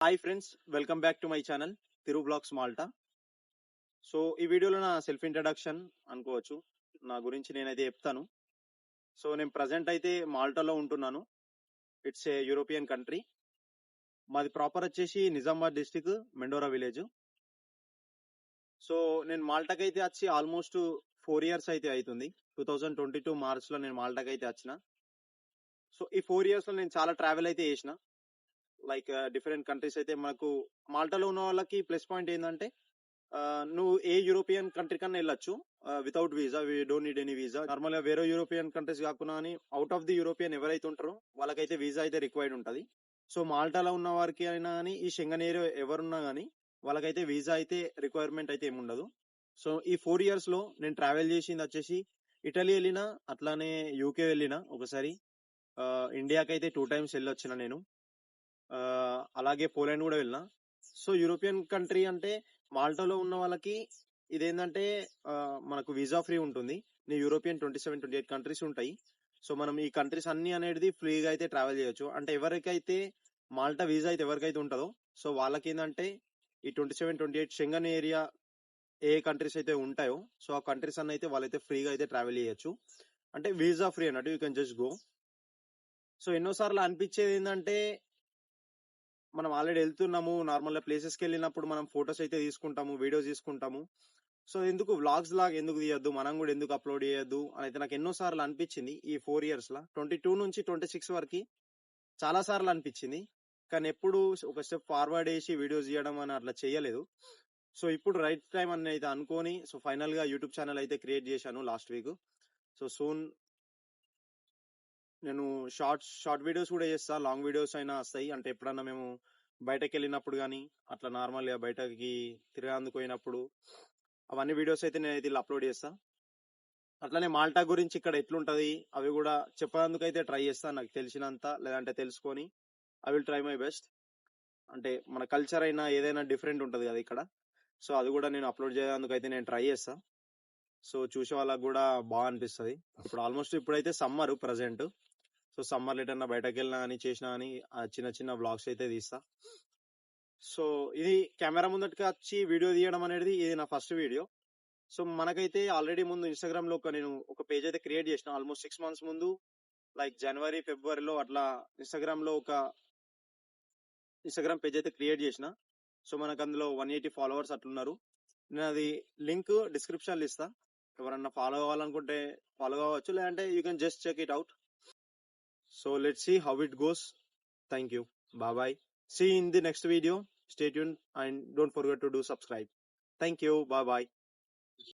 Hi friends, welcome back to my channel Thiru blogs Malta. So ఈ వీడియోలో నా self introduction అనుకోవచ్చు. నా గురించి నేనైతే చెప్తాను. సో నేను ప్రజెంట్ అయితే మాల్టాలో ఉంటున్నాను. It's a European country. మాది ప్రాపర్ వచ్చేసి Nizamabad district Mendora village. So నేను మాల్టాకి అయితే వచ్చి ఆల్మోస్ట్ 4 years అయితే అవుతుంది. 2022 మార్చ్ లో నేను మాల్టాకి అయితే వచ్చిన. సో ఈ 4 years లో నేను చాలా ట్రావెల్ అయితే చేసిన. లైక్ డిఫరెంట్ కంట్రీస్ అయితే మనకు మాల్టాలో ఉన్న వాళ్ళకి ప్లస్ పాయింట్ ఏంటంటే నువ్వు ఏ యూరోపియన్ కంట్రీ కన్నా వెళ్ళొచ్చు without visa. We don't need any visa. Normal గా వేరే యూరోపియన్ కంట్రీస్ కాకుండా అని అవుట్ ఆఫ్ ది యూరోపియన్ ఎవరైతే ఉంటారో వాళ్ళకైతే వీసా అయితే రిక్వైర్డ్ ఉంటుంది. సో మాల్టాలో ఉన్న వారికి అయినా కానీ ఈ షెంగన్ ఏరియా ఎవరున్నా కానీ వాళ్ళకైతే వీసా అయితే రిక్వైర్మెంట్ అయితే ఏముండదు. సో ఈ 4 years లో నేను ట్రావెల్ చేసింది వచ్చేసి ఇటలీ వెళ్ళిన, అట్లానే యూకే వెళ్ళిన ఒకసారి, ఇండియాకి అయితే 2 times వెళ్ళొచ్చిన నేను. అలాగే పోలాండ్ కూడా వెళ్ళిన. సో యూరోపియన్ కంట్రీ అంటే మాల్టాలో ఉన్న వాళ్ళకి ఇదేంటంటే మనకు వీసా ఫ్రీ ఉంటుంది. యూరోపియన్ 27-28 కంట్రీస్ ఉంటాయి. సో మనం ఈ కంట్రీస్ అన్ని అనేది ఫ్రీగా అయితే ట్రావెల్ చేయొచ్చు. అంటే ఎవరికైతే మాల్టా వీసా అయితే ఎవరికైతే ఉంటుందో సో వాళ్ళకి ఏంటంటే ఈ 27-28 షెంగన్ ఏరియా ఏ కంట్రీస్ అయితే ఉంటాయో సో ఆ కంట్రీస్ అన్ని అయితే వాళ్ళైతే ఫ్రీగా అయితే ట్రావెల్ చేయొచ్చు. అంటే వీసా ఫ్రీ అన్నట్టు, you can just go. So ఎన్నోసార్లు అనిపించేది ఏంటంటే మనం ఆల్రెడీ వెళ్తున్నాము, నార్మల్ గా ప్లేసెస్ కి వెళ్ళినప్పుడు మనం ఫొటోస్ అయితే తీసుకుంటాము, వీడియోస్ తీసుకుంటాము. సో ఎందుకు వ్లాగ్స్ లాగా ఎందుకు తీయద్దు, మనం కూడా ఎందుకు అప్లోడ్ చేయొద్దు అని అయితే నాకు ఎన్నో సార్లు అనిపించింది. ఈ 4 years లా 22 నుంచి 26 వరకు చాలా సార్లు అనిపించింది. కానీ ఎప్పుడు ఒక స్టెప్ ఫార్వర్డ్ వేసి వీడియోస్ తీయడం అని అట్లా చేయలేదు. సో ఇప్పుడు రైట్ టైం అని అయితే అనుకోని సో ఫైనల్ గా యూట్యూబ్ ఛానల్ అయితే క్రియేట్ చేశాను లాస్ట్ వీక్. సో సూన్ నేను షార్ట్ వీడియోస్ కూడా చేస్తా, లాంగ్ వీడియోస్ అయినా వస్తాయి. అంటే ఎప్పుడన్నా మేము బయటకు వెళ్ళినప్పుడు కానీ అట్లా నార్మల్ గా బయటకి తిరగేందుకు పోయినప్పుడు అవన్నీ వీడియోస్ అయితే నేను అయితే అప్లోడ్ చేస్తా. అట్లానే మాల్టా గురించి ఇక్కడ ఎట్లుంటది అవి కూడా చెప్పడానికి అయితే ట్రై చేస్తా, నాకు తెలిసినంత, లేదంటే తెలుసుకొని I will try my best. అంటే మన కల్చర్ అయినా ఏదైనా డిఫరెంట్ ఉంటది కదా ఇక్కడ. సో అది కూడా నేను అప్లోడ్ చేయడానికి అయితే నేను ట్రై చేస్తా. సో చూసే వాళ్ళకి కూడా బాగా అనిపిస్తుంది. ఇప్పుడు ఆల్మోస్ట్ ఇప్పుడైతే సమ్మర్ ప్రజెంట్. సో సమ్మర్ ఎటన్నా బయటకు వెళ్ళినా అని చేసినా అని చిన్న చిన్న వ్లాగ్స్ అయితే తీస్తా. సో ఇది కెమెరా ముందటికి వచ్చి వీడియో తీయడం అనేది ఇది నా ఫస్ట్ వీడియో. సో మనకైతే ఆల్రెడీ ముందు ఇన్స్టాగ్రామ్ లో నేను ఒక పేజ్ అయితే క్రియేట్ చేసిన ఆల్మోస్ట్ 6 months ముందు, లైక్ జనవరి ఫిబ్రవరిలో అట్లా ఇన్స్టాగ్రామ్ లో ఒక ఇన్స్టాగ్రామ్ పేజ్ అయితే క్రియేట్ చేసిన. సో మనకు అందులో 180 followers అట్లున్నారు. నేను అది లింక్ డిస్క్రిప్షన్ లో ఇస్తా. ఎవరన్నా ఫాలో అవ్వాలనుకుంటే ఫాలో అవ్వచ్చు, లేదంటే you can just check it out. So let's see how it goes. Thank you. Bye bye. See you in the next video. Stay tuned and don't forget to do subscribe. Thank you. Bye bye.